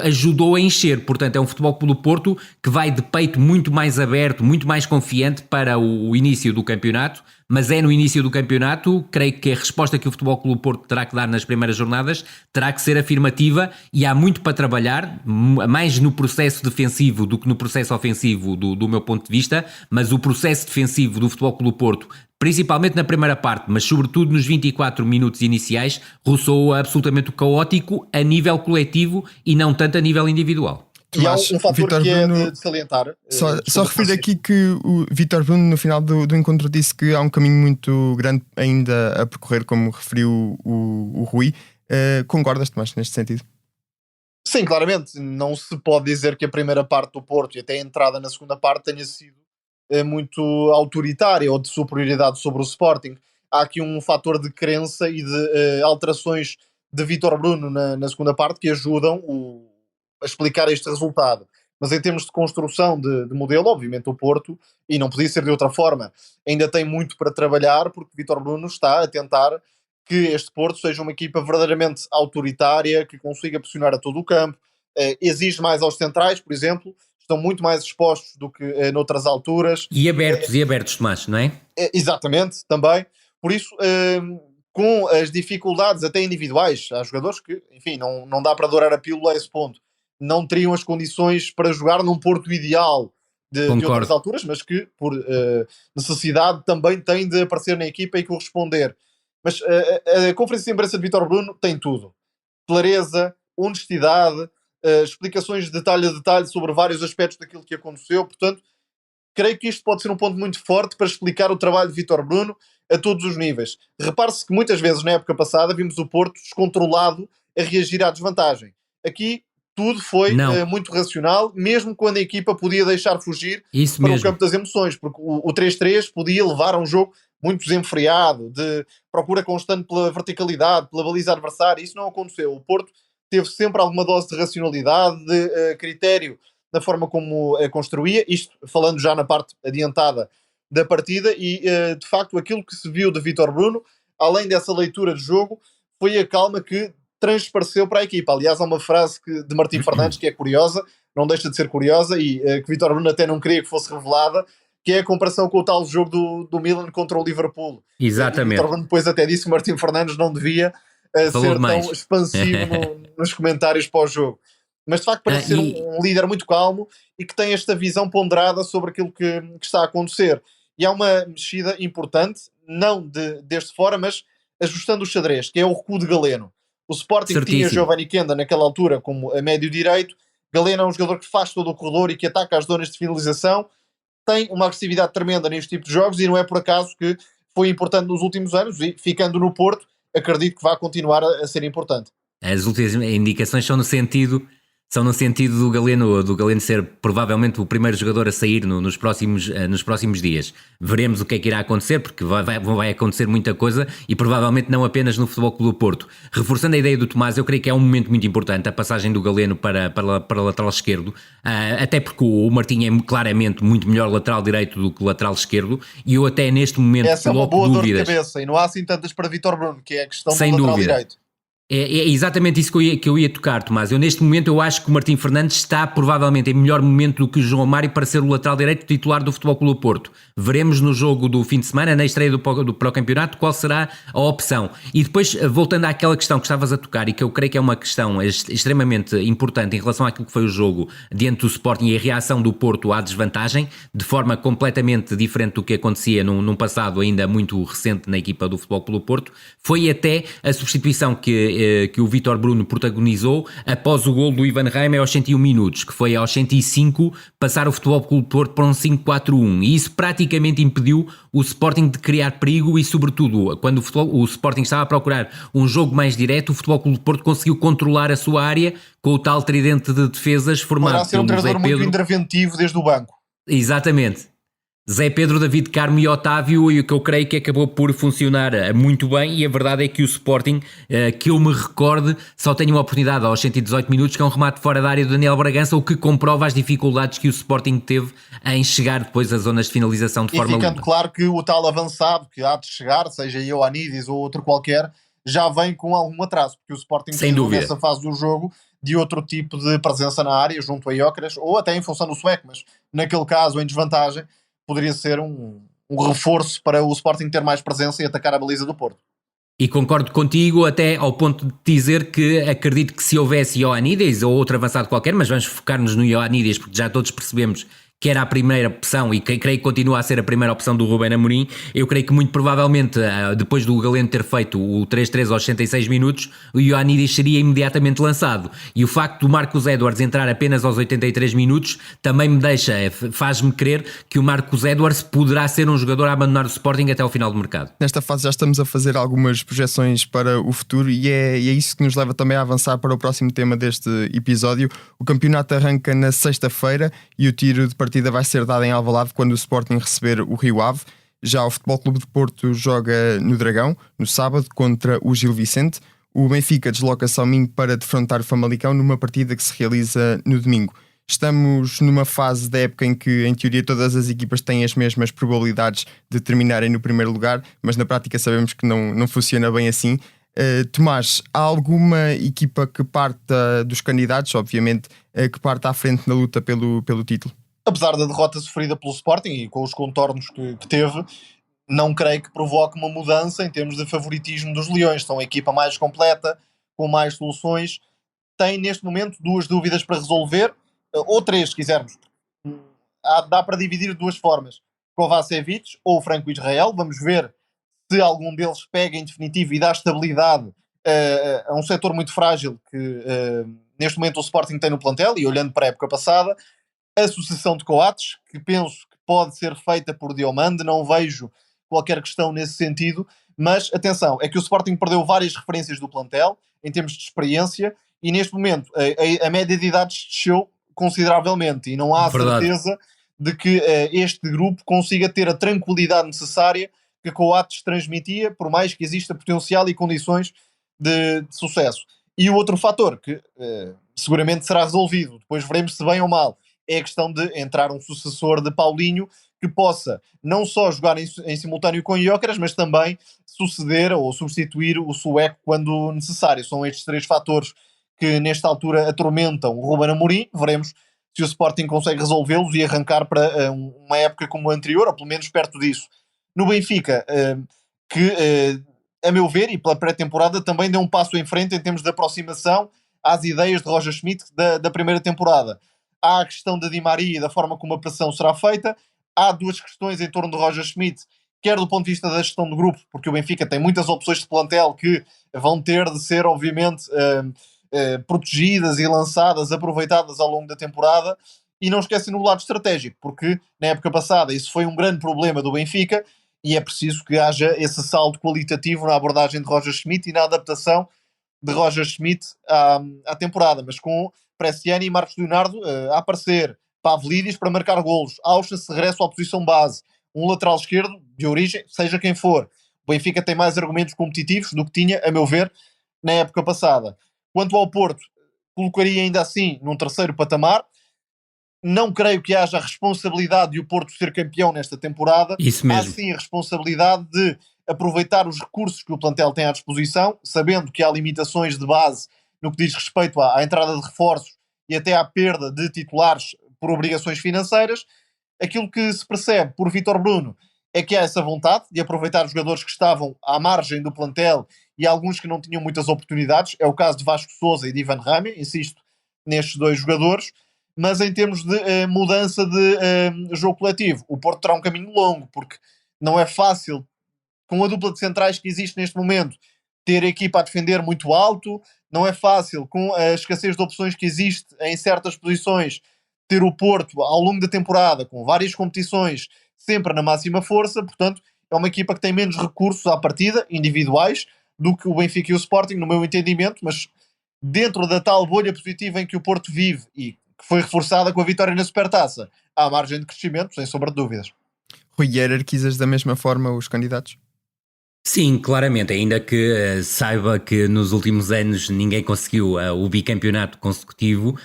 ajudou a encher. Portanto, é um Futebol Clube do Porto que vai de peito muito mais aberto, muito mais confiante para o início do campeonato, mas é no início do campeonato, creio que a resposta que o Futebol Clube do Porto terá que dar nas primeiras jornadas terá que ser afirmativa, e há muito para trabalhar, mais no processo defensivo do que no processo ofensivo do meu ponto de vista, mas o processo defensivo do Futebol Clube do Porto, principalmente na primeira parte, mas sobretudo nos 24 minutos iniciais, roçou absolutamente o caótico a nível coletivo e não tanto a nível individual. E há um fator Vítor que Bruno, é de salientar. Só referir aqui que o Vítor Bruno, no final do encontro, disse que há um caminho muito grande ainda a percorrer, como referiu o Rui. Concordas, Tomás, neste sentido? Sim, claramente. Não se pode dizer que a primeira parte do Porto e até a entrada na segunda parte tenha sido muito autoritária ou de superioridade sobre o Sporting. Há aqui um fator de crença e de alterações de Vítor Bruno na segunda parte que ajudam a explicar este resultado. Mas em termos de construção de modelo, obviamente o Porto, e não podia ser de outra forma, ainda tem muito para trabalhar, porque Vítor Bruno está a tentar que este Porto seja uma equipa verdadeiramente autoritária, que consiga pressionar a todo o campo, exige mais aos centrais, por exemplo, estão muito mais expostos do que noutras alturas. E abertos, Tomás, não é? Exatamente, também. Por isso, com as dificuldades até individuais, há jogadores que, enfim, não dá para dourar a pílula a esse ponto. Não teriam as condições para jogar num Porto ideal de outras alturas, mas que, por necessidade, também têm de aparecer na equipa e corresponder. Mas a conferência de imprensa de Vítor Bruno tem tudo. Clareza, honestidade, explicações de detalhe a detalhe sobre vários aspectos daquilo que aconteceu. Portanto, creio que isto pode ser um ponto muito forte para explicar o trabalho de Vítor Bruno a todos os níveis. Repare-se que muitas vezes, na época passada, vimos o Porto descontrolado a reagir à desvantagem. Aqui, tudo foi muito racional, mesmo quando a equipa podia deixar fugir o campo das emoções, porque o 3-3 podia levar a um jogo muito desenfreado, de procura constante pela verticalidade, pela baliza adversária. Isso não aconteceu. O Porto teve sempre alguma dose de racionalidade, de critério na forma como construía, isto falando já na parte adiantada da partida, e de facto aquilo que se viu de Vítor Bruno, além dessa leitura de jogo, foi a calma que transpareceu para a equipa. Aliás, há uma frase de Martim Fernandes que é curiosa, não deixa de ser curiosa, e que Vítor Bruno até não queria que fosse revelada, que é a comparação com o tal jogo do Milan contra o Liverpool. Exatamente. Vítor Bruno depois até disse que Martim Fernandes não devia ser tão expansivo nos comentários pós-jogo. Mas de facto parece ser um líder muito calmo e que tem esta visão ponderada sobre aquilo que está a acontecer. E há uma mexida importante, não deste fora, mas ajustando o xadrez, que é o recuo de Galeno. O Sporting tinha Giovanni Kenda naquela altura como a médio direito. Galeno é um jogador que faz todo o corredor e que ataca as zonas de finalização. Tem uma agressividade tremenda neste tipo de jogos e não é por acaso que foi importante nos últimos anos e, ficando no Porto, acredito que vai continuar a ser importante. As últimas indicações são no sentido do Galeno ser provavelmente o primeiro jogador a sair nos próximos dias. Veremos o que é que irá acontecer, porque vai acontecer muita coisa e provavelmente não apenas no Futebol Clube do Porto. Reforçando a ideia do Tomás, eu creio que é um momento muito importante a passagem do Galeno para lateral esquerdo, até porque o Martinho é claramente muito melhor lateral direito do que lateral esquerdo, e eu até neste momento essa coloco é uma boa dúvidas. Dor de cabeça, e não há assim tantas para Vítor Bruno, que é a questão Sem do lateral dúvida. direito. É exatamente isso que eu ia tocar, Tomás. Eu neste momento eu acho que o Martim Fernandes está provavelmente em melhor momento do que o João Mário para ser o lateral direito titular do Futebol Clube do Porto. Veremos no jogo do fim de semana, na estreia do pró-campeonato, qual será a opção. E depois, voltando àquela questão que estavas a tocar e que eu creio que é uma questão extremamente importante em relação àquilo que foi o jogo diante do Sporting e a reação do Porto à desvantagem, de forma completamente diferente do que acontecia num passado ainda muito recente na equipa do Futebol Clube do Porto, foi até a substituição que o Vítor Bruno protagonizou após o gol do Ivan Reimer aos 101 minutos, que foi aos 105 passar o Futebol Clube do Porto para um 5-4-1, e isso praticamente impediu o Sporting de criar perigo e, sobretudo, quando o Sporting estava a procurar um jogo mais direto, o Futebol Clube do Porto conseguiu controlar a sua área com o tal tridente de defesas formado Poderá ser um pelo Zé treinador muito Pedro. interventivo desde o banco. Exatamente. Zé Pedro, David Carmo e Otávio, e o que eu creio que acabou por funcionar muito bem, e a verdade é que o Sporting, que eu me recorde, só tem uma oportunidade aos 118 minutos, que é um remate fora da área do Daniel Bragança, o que comprova as dificuldades que o Sporting teve em chegar depois às zonas de finalização de forma limpa. E ficando claro que o tal avançado que há de chegar, seja Ioannidis ou outro qualquer, já vem com algum atraso, porque o Sporting precisou nessa fase do jogo de outro tipo de presença na área, junto a Gyökeres, ou até em função do sueco, mas naquele caso, em desvantagem, poderia ser um reforço para o Sporting ter mais presença e atacar a baliza do Porto. E concordo contigo até ao ponto de dizer que acredito que se houvesse Ioannidis ou outro avançado qualquer, mas vamos focar-nos no Ioannidis porque já todos percebemos que era a primeira opção e que creio que continua a ser a primeira opção do Ruben Amorim. Eu creio que muito provavelmente, depois do Galeno ter feito o 3-3 aos 66 minutos, o Ioannidis seria imediatamente lançado. E o facto do Marcos Edwards entrar apenas aos 83 minutos também faz-me crer que o Marcos Edwards poderá ser um jogador a abandonar o Sporting até ao final do mercado. Nesta fase já estamos a fazer algumas projeções para o futuro e é isso que nos leva também a avançar para o próximo tema deste episódio. O campeonato arranca na sexta-feira e o tiro de partida vai ser dado em Alvalade quando o Sporting receber o Rio Ave. Já o Futebol Clube de Porto joga no Dragão, no sábado, contra o Gil Vicente. O Benfica desloca-se ao Minho para defrontar o Famalicão numa partida que se realiza no domingo. Estamos numa fase da época em que, em teoria, todas as equipas têm as mesmas probabilidades de terminarem no primeiro lugar, mas na prática sabemos que não funciona bem assim. Tomás, há alguma equipa que parta dos candidatos, obviamente, que parta à frente na luta pelo título? Apesar da derrota sofrida pelo Sporting e com os contornos que teve, não creio que provoque uma mudança em termos de favoritismo dos Leões. São a equipa mais completa, com mais soluções. Tem neste momento duas dúvidas para resolver, ou três, se quisermos. Dá para dividir de duas formas: Kovacevic ou Franco Israel. Vamos ver se algum deles pega em definitivo e dá estabilidade a um setor muito frágil que neste momento o Sporting tem no plantel. E olhando para a época passada, a sucessão de Coates, que penso que pode ser feita por Diomande, não vejo qualquer questão nesse sentido, mas atenção, é que o Sporting perdeu várias referências do plantel em termos de experiência e neste momento a média de idades desceu consideravelmente e não há certeza de que este grupo consiga ter a tranquilidade necessária que Coates transmitia, por mais que exista potencial e condições de sucesso. E o outro fator que seguramente será resolvido, depois veremos se bem ou mal, é a questão de entrar um sucessor de Paulinho que possa não só jogar em simultâneo com Gyökeres, mas também suceder ou substituir o sueco quando necessário. São estes três fatores que nesta altura atormentam o Ruben Amorim. Veremos se o Sporting consegue resolvê-los e arrancar para uma época como a anterior, ou pelo menos perto disso. No Benfica, a meu ver, e pela pré-temporada, também deu um passo em frente em termos de aproximação às ideias de Roger Schmidt da primeira temporada. Há a questão da Di Maria e da forma como a pressão será feita. Há duas questões em torno de Roger Schmidt, quer do ponto de vista da gestão do grupo, porque o Benfica tem muitas opções de plantel que vão ter de ser, obviamente, protegidas e lançadas, aproveitadas ao longo da temporada. E não esquecem no lado estratégico, porque na época passada isso foi um grande problema do Benfica e é preciso que haja esse salto qualitativo na abordagem de Roger Schmidt e na adaptação de Roger Schmidt à temporada, mas com Bresciani e Marcos Leonardo a aparecer, Pavlidis para marcar golos, Auschwitz regressa à posição base, um lateral esquerdo de origem, seja quem for. O Benfica tem mais argumentos competitivos do que tinha, a meu ver, na época passada. Quanto ao Porto, colocaria ainda assim num terceiro patamar. Não creio que haja a responsabilidade de o Porto ser campeão nesta temporada. Isso mesmo. Há sim a responsabilidade de aproveitar os recursos que o plantel tem à disposição, sabendo que há limitações de base no que diz respeito à entrada de reforços e até à perda de titulares por obrigações financeiras. Aquilo que se percebe por Vítor Bruno é que há essa vontade de aproveitar os jogadores que estavam à margem do plantel e alguns que não tinham muitas oportunidades. É o caso de Vasco Sousa e de Ivan Rami, insisto nestes dois jogadores. Mas em termos de mudança de jogo coletivo, o Porto terá um caminho longo, porque não é fácil, com a dupla de centrais que existe neste momento, ter a equipa a defender muito alto, não é fácil, com a escassez de opções que existe em certas posições, ter o Porto ao longo da temporada, com várias competições, sempre na máxima força. Portanto, é uma equipa que tem menos recursos à partida, individuais, do que o Benfica e o Sporting, no meu entendimento, mas dentro da tal bolha positiva em que o Porto vive e que foi reforçada com a vitória na Supertaça, há margem de crescimento, sem sombra de dúvidas. Rui, hierarquizas da mesma forma os candidatos? Sim, claramente, ainda que saiba que nos últimos anos ninguém conseguiu o bicampeonato consecutivo,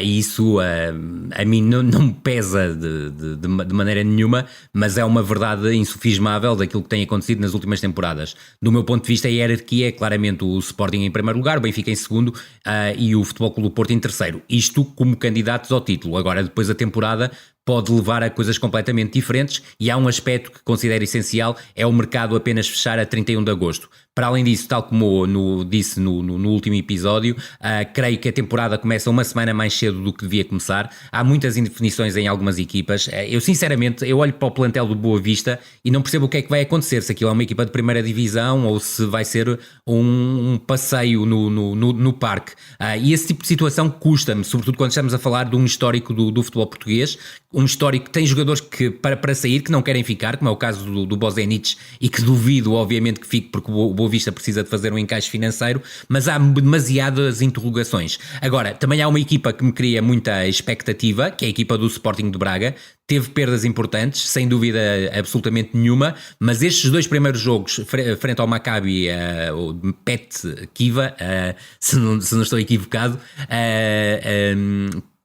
e isso a mim não me pesa de maneira nenhuma, mas é uma verdade insufismável daquilo que tem acontecido nas últimas temporadas. Do meu ponto de vista, a hierarquia é claramente o Sporting em primeiro lugar, o Benfica em segundo e o Futebol Clube do Porto em terceiro. Isto como candidatos ao título. Agora, depois da temporada, pode levar a coisas completamente diferentes e há um aspecto que considero essencial, é o mercado apenas fechar a 31 de agosto. Para além disso, tal como disse no último episódio, creio que a temporada começa uma semana mais cedo do que devia começar. Há muitas indefinições em algumas equipas. Eu sinceramente, eu olho para o plantel do Boa Vista e não percebo o que é que vai acontecer, se aquilo é uma equipa de primeira divisão ou se vai ser um passeio no parque. E esse tipo de situação custa-me, sobretudo quando estamos a falar de um histórico do futebol português, um histórico que tem jogadores que para sair, que não querem ficar, como é o caso do Bozenic, e que duvido obviamente que fique, porque o Boa Vista precisa de fazer um encaixe financeiro, mas há demasiadas interrogações. Agora, também há uma equipa que me cria muita expectativa, que é a equipa do Sporting de Braga. Teve perdas importantes, sem dúvida absolutamente nenhuma, mas estes dois primeiros jogos, frente ao Maccabi, o Pet Kiva, se não estou equivocado,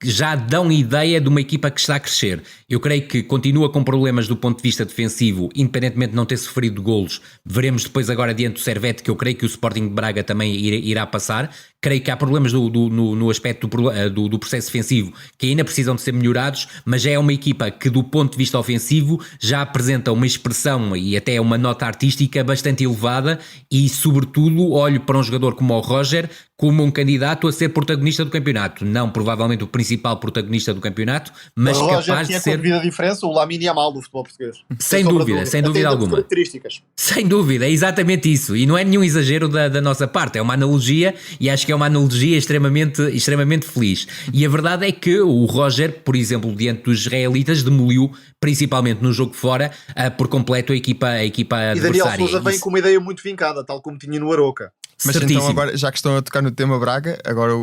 já dão ideia de uma equipa que está a crescer. Eu creio que continua com problemas do ponto de vista defensivo, independentemente de não ter sofrido golos. Veremos depois agora diante do Servette, que eu creio que o Sporting de Braga também irá passar. Creio que há problemas no aspecto do processo defensivo que ainda precisam de ser melhorados, mas já é uma equipa que do ponto de vista ofensivo já apresenta uma expressão e até uma nota artística bastante elevada e sobretudo olho para um jogador como o Roger como um candidato a ser protagonista do campeonato. Não provavelmente o principal protagonista do campeonato, mas o Roger capaz de ser... a diferença, o Lamine Yamal do futebol português. Sem dúvida alguma. Características. Sem dúvida, é exatamente isso. E não é nenhum exagero da nossa parte, é uma analogia e acho que é uma analogia extremamente feliz. E a verdade é que o Roger, por exemplo, diante dos israelitas, demoliu, principalmente no jogo de fora, por completo a equipa adversária. E Daniel Sousa vem com uma ideia muito vincada, tal como tinha no Aroca. Mas certíssimo. Então agora, já que estão a tocar no tema Braga, agora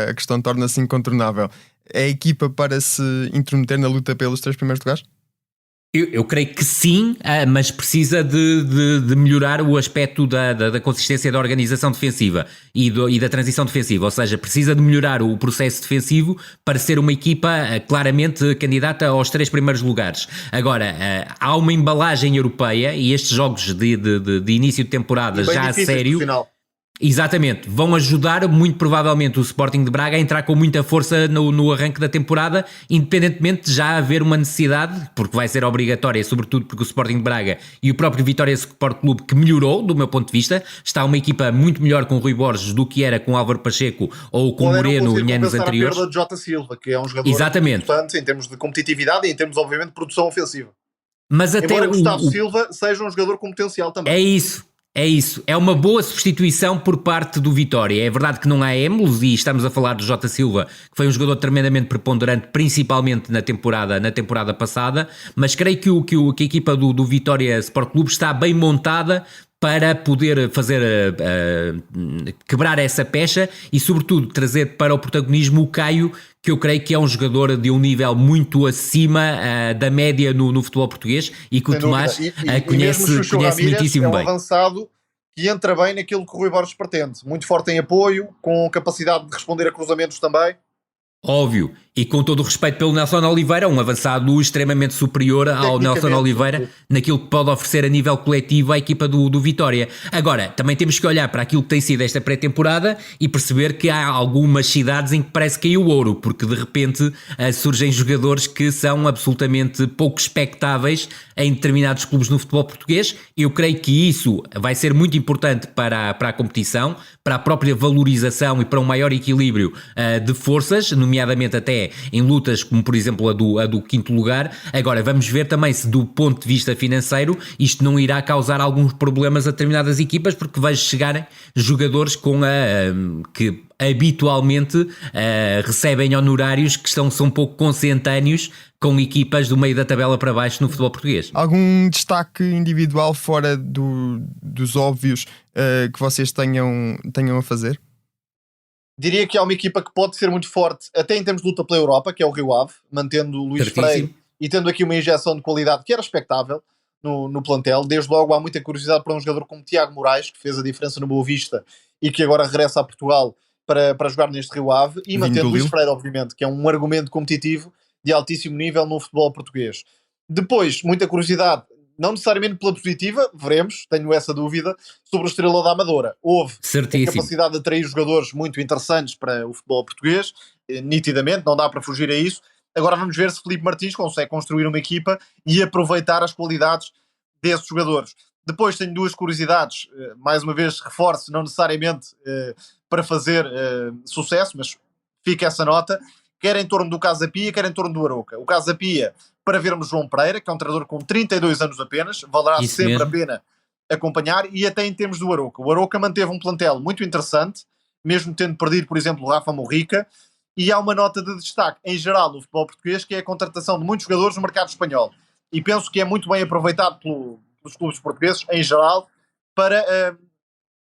a questão torna-se incontornável. É a equipa para se intrometer na luta pelos 3 primeiros lugares? Eu creio que sim, mas precisa de melhorar o aspecto da consistência da organização defensiva e da transição defensiva, ou seja, precisa de melhorar o processo defensivo para ser uma equipa claramente candidata aos 3 primeiros lugares. Agora, há uma embalagem europeia e estes jogos de início de temporada já a sério... Exatamente, vão ajudar muito provavelmente o Sporting de Braga a entrar com muita força no arranque da temporada, independentemente de já haver uma necessidade, porque vai ser obrigatória, sobretudo porque o Sporting de Braga e o próprio Vitória Sport Clube, que melhorou do meu ponto de vista, está uma equipa muito melhor com o Rui Borges do que era com o Álvaro Pacheco ou com o Moreno em anos anteriores. A perda de Jota Silva, que é um jogador importante em termos de competitividade e em termos obviamente de produção ofensiva. Mas até embora Gustavo Silva seja um jogador com potencial também. É isso. É isso, é uma boa substituição por parte do Vitória. É verdade que não há Émulos e estamos a falar do Jota Silva, que foi um jogador tremendamente preponderante, principalmente na temporada passada, mas creio que a equipa do Vitória Sport Clube está bem montada para poder fazer quebrar essa pecha e sobretudo trazer para o protagonismo o Caio, que eu creio que é um jogador de um nível muito acima da média no futebol português e que o Tomás conhece muitíssimo bem. É um avançado que entra bem naquilo que o Rui Borges pretende, muito forte em apoio, com capacidade de responder a cruzamentos também. Óbvio, e com todo o respeito pelo Nelson Oliveira, um avançado extremamente superior ao Nelson Oliveira naquilo que pode oferecer a nível coletivo à equipa do Vitória. Agora, também temos que olhar para aquilo que tem sido esta pré-temporada e perceber que há algumas cidades em que parece que caiu ouro, porque de repente surgem jogadores que são absolutamente pouco expectáveis em determinados clubes no futebol português. Eu creio que isso vai ser muito importante para a competição, para a própria valorização e para um maior equilíbrio de forças, nomeadamente até em lutas como por exemplo a do quinto lugar. Agora vamos ver também se do ponto de vista financeiro isto não irá causar alguns problemas a determinadas equipas, porque vejo chegarem jogadores que habitualmente recebem honorários que são um pouco consentâneos com equipas do meio da tabela para baixo no futebol português. Algum destaque individual fora dos óbvios que vocês tenham a fazer? Diria que há uma equipa que pode ser muito forte, até em termos de luta pela Europa, que é o Rio Ave, mantendo o Luís Freire e tendo aqui uma injeção de qualidade que era expectável no plantel. Desde logo há muita curiosidade para um jogador como Tiago Moraes, que fez a diferença no Boa Vista e que agora regressa a Portugal para jogar neste Rio Ave, e mantendo o Luís Freire, obviamente, que é um argumento competitivo de altíssimo nível no futebol português. Depois, muita curiosidade, não necessariamente pela positiva, veremos, tenho essa dúvida, sobre o Estrela da Amadora. Houve a capacidade de atrair jogadores muito interessantes para o futebol português, nitidamente, não dá para fugir a isso. Agora vamos ver se Filipe Martins consegue construir uma equipa e aproveitar as qualidades desses jogadores. Depois tenho duas curiosidades, mais uma vez reforço, não necessariamente para fazer sucesso, mas fica essa nota, quer em torno do Casa Pia, quer em torno do Arouca. O Casa Pia, para vermos João Pereira, que é um treinador com 32 anos apenas, valerá isso sempre mesmo a pena acompanhar, e até em termos do Arouca. O Arouca manteve um plantel muito interessante, mesmo tendo perdido, por exemplo, o Rafa Morrica, e há uma nota de destaque, em geral, no futebol português, que é a contratação de muitos jogadores no mercado espanhol. E penso que é muito bem aproveitado pelos clubes portugueses, em geral, para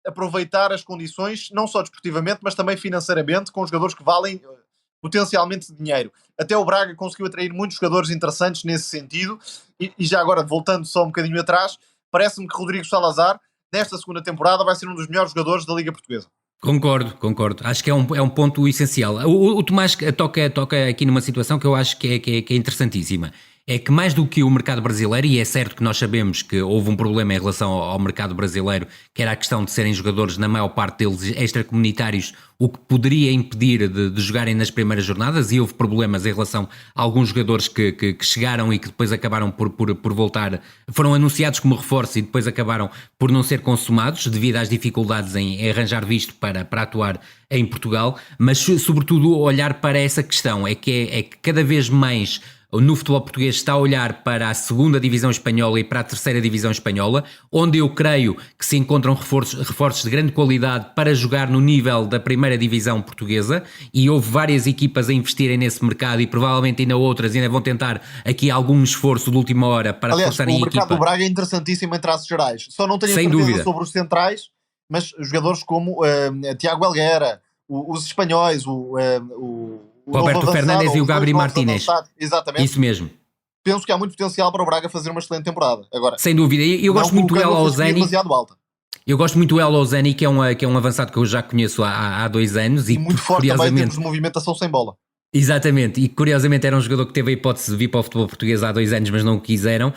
aproveitar as condições, não só desportivamente, mas também financeiramente, com jogadores que valem potencialmente dinheiro. Até o Braga conseguiu atrair muitos jogadores interessantes nesse sentido, e já agora, voltando só um bocadinho atrás, parece-me que Rodrigo Salazar, nesta segunda temporada, vai ser um dos melhores jogadores da Liga Portuguesa. Concordo. Acho que é um ponto essencial. O Tomás toca aqui numa situação que eu acho que é interessantíssima. É que mais do que o mercado brasileiro, e é certo que nós sabemos que houve um problema em relação ao mercado brasileiro, que era a questão de serem jogadores, na maior parte deles, extracomunitários, o que poderia impedir de jogarem nas primeiras jornadas, e houve problemas em relação a alguns jogadores que chegaram e que depois acabaram por voltar, foram anunciados como reforço e depois acabaram por não ser consumados, devido às dificuldades em arranjar visto para atuar em Portugal, mas sobretudo olhar para essa questão, é que cada vez mais no futebol português está a olhar para a segunda divisão espanhola e para a terceira divisão espanhola, onde eu creio que se encontram reforços de grande qualidade para jogar no nível da primeira divisão portuguesa, e houve várias equipas a investirem nesse mercado e provavelmente ainda outras ainda vão tentar aqui algum esforço de última hora para reforçarem a equipa. O mercado do Braga é interessantíssimo em traços gerais, só não tenho certeza sobre os centrais, mas jogadores como Tiago Helguera, os espanhóis, o Roberto Fernandes e o Gabri Martínez. Exatamente. Isso mesmo. Penso que há muito potencial para o Braga fazer uma excelente temporada. Agora, sem dúvida. Eu gosto muito do El Ozani. Eu gosto muito do El Ozani, que é um avançado que eu já conheço há 2 anos. E muito forte também em termos de movimentação sem bola. Exatamente, e curiosamente era um jogador que teve a hipótese de vir para o futebol português há 2 anos, mas não o quiseram.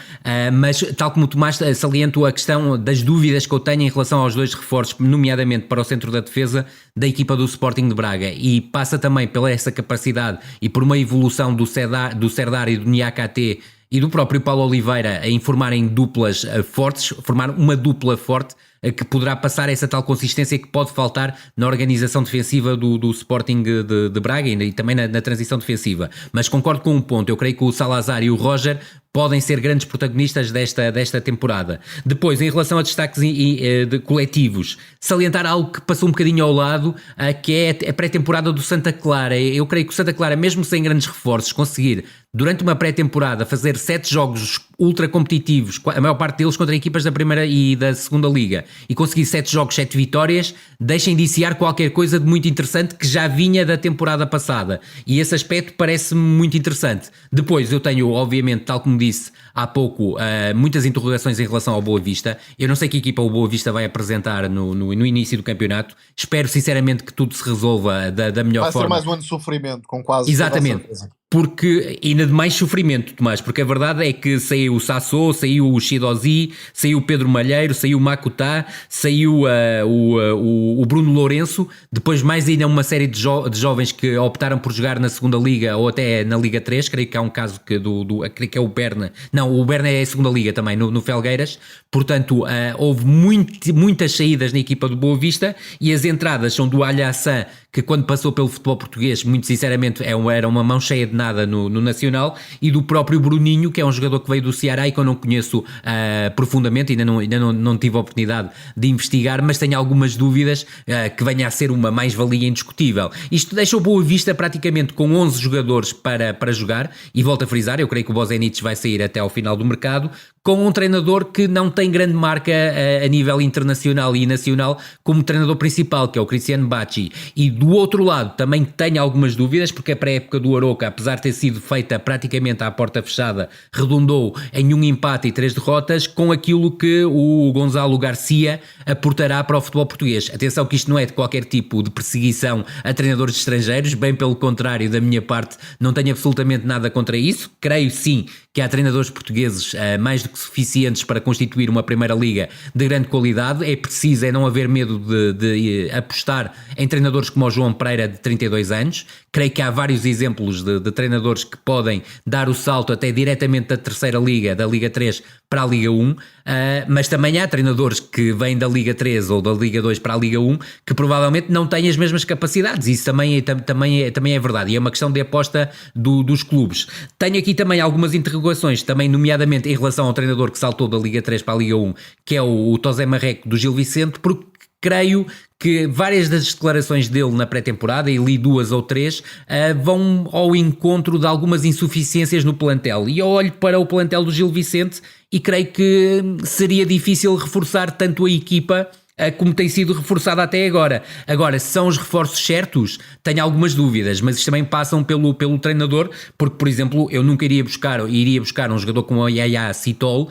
Mas tal como o Tomás, saliento a questão das dúvidas que eu tenho em relação aos 2 reforços, nomeadamente para o centro da defesa da equipa do Sporting de Braga, e passa também pela essa capacidade e por uma evolução do Serdar e do Niakate e do próprio Paulo Oliveira em formarem duplas fortes, formar uma dupla forte que poderá passar essa tal consistência que pode faltar na organização defensiva do Sporting de Braga e também na transição defensiva. Mas concordo com um ponto, eu creio que o Salazar e o Roger podem ser grandes protagonistas desta temporada. Depois, em relação a destaques de coletivos, salientar algo que passou um bocadinho ao lado, que é a pré-temporada do Santa Clara. Eu creio que o Santa Clara, mesmo sem grandes reforços, conseguir durante uma pré-temporada fazer 7 jogos ultra competitivos, a maior parte deles contra equipas da primeira e da segunda liga, e conseguir 7 jogos, 7 vitórias, deixa indiciar qualquer coisa de muito interessante que já vinha da temporada passada, e esse aspecto parece-me muito interessante. Depois eu tenho, obviamente, tal como disse há pouco, muitas interrogações em relação ao Boa Vista. Eu não sei que equipa o Boa Vista vai apresentar no início do campeonato. Espero sinceramente que tudo se resolva da melhor forma. Vai ser mais um ano de sofrimento, com quase exatamente, porque ainda de mais sofrimento, Tomás, porque a verdade é que saiu o Sassou, saiu o Shidozi, saiu o Pedro Malheiro, saiu o Makutá, saiu o Bruno Lourenço, depois mais ainda uma série de jovens que optaram por jogar na segunda liga ou até na Liga 3, creio que há um caso que creio que é o Berna, não, o Berna é a segunda liga também, no Felgueiras. Portanto, houve muitas saídas na equipa do Boa Vista, e as entradas são do Alhaçã, que quando passou pelo futebol português, muito sinceramente, era uma mão cheia de nada no Nacional, e do próprio Bruninho, que é um jogador que veio do Ceará e que eu não conheço profundamente, ainda não tive a oportunidade de investigar, mas tenho algumas dúvidas que venha a ser uma mais-valia indiscutível. Isto deixa o Boa Vista praticamente com 11 jogadores para jogar, e volto a frisar, eu creio que o Bozenic vai sair até ao final do mercado, com um treinador que não tem grande marca a nível internacional e nacional como treinador principal, que é o Cristiano Bacci. E do outro lado também tenho algumas dúvidas, porque a pré-época do Aroca, apesar de ter sido feita praticamente à porta fechada, redundou em um empate e 3 derrotas, com aquilo que o Gonzalo Garcia aportará para o futebol português. Atenção que isto não é de qualquer tipo de perseguição a treinadores estrangeiros, bem pelo contrário, da minha parte não tenho absolutamente nada contra isso. Creio sim que há treinadores portugueses mais do que suficientes para constituir uma primeira liga de grande qualidade. É preciso não haver medo de apostar em treinadores como o João Pereira, de 32 anos. Creio que há vários exemplos de treinadores que podem dar o salto até diretamente da terceira liga, da Liga 3 para a Liga 1, mas também há treinadores que vêm da Liga 3 ou da Liga 2 para a Liga 1 que provavelmente não têm as mesmas capacidades. Isso também é verdade, e é uma questão de aposta dos clubes. Tenho aqui também algumas interrogações, também nomeadamente em relação ao treinador que saltou da Liga 3 para a Liga 1, que é o Tosé Marreco do Gil Vicente, porque creio que várias das declarações dele na pré-temporada, e li 2 ou 3, vão ao encontro de algumas insuficiências no plantel. E eu olho para o plantel do Gil Vicente e creio que seria difícil reforçar tanto a equipa como tem sido reforçada até agora. Agora, se são os reforços certos, tenho algumas dúvidas, mas isto também passam pelo treinador, porque, por exemplo, eu nunca iria buscar um jogador como o Yaya Sitol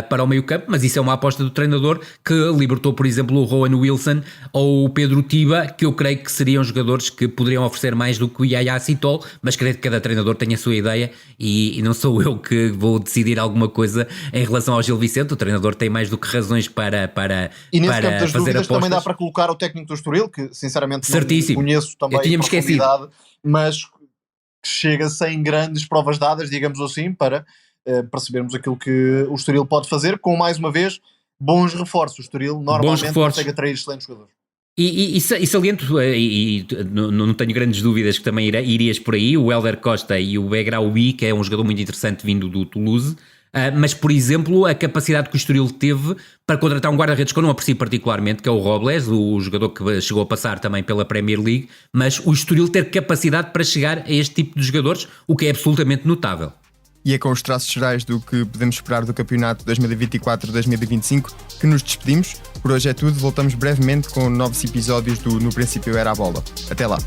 para o meio campo, mas isso é uma aposta do treinador, que libertou, por exemplo, o Rowan Wilson ou o Pedro Tiba, que eu creio que seriam jogadores que poderiam oferecer mais do que o Yaya Sitol, mas creio que cada treinador tem a sua ideia, e não sou eu que vou decidir alguma coisa em relação ao Gil Vicente. O treinador tem mais do que razões para fazer apostas. Também dá para colocar o técnico do Estoril, que sinceramente não conheço também em profundidade, mas chega sem grandes provas dadas, digamos assim, para percebermos aquilo que o Estoril pode fazer, com, mais uma vez, bons reforços. O Estoril normalmente consegue atrair excelentes jogadores. E saliento, e não tenho grandes dúvidas que também irias por aí, o Hélder Costa e o Begraoui, que é um jogador muito interessante vindo do Toulouse. Mas, por exemplo, a capacidade que o Estoril teve para contratar um guarda-redes que eu não aprecio particularmente, que é o Robles, o jogador que chegou a passar também pela Premier League, mas o Estoril ter capacidade para chegar a este tipo de jogadores, o que é absolutamente notável. E é com os traços gerais do que podemos esperar do campeonato 2024-2025 que nos despedimos. Por hoje é tudo, voltamos brevemente com novos episódios do No Princípio Era a Bola. Até lá!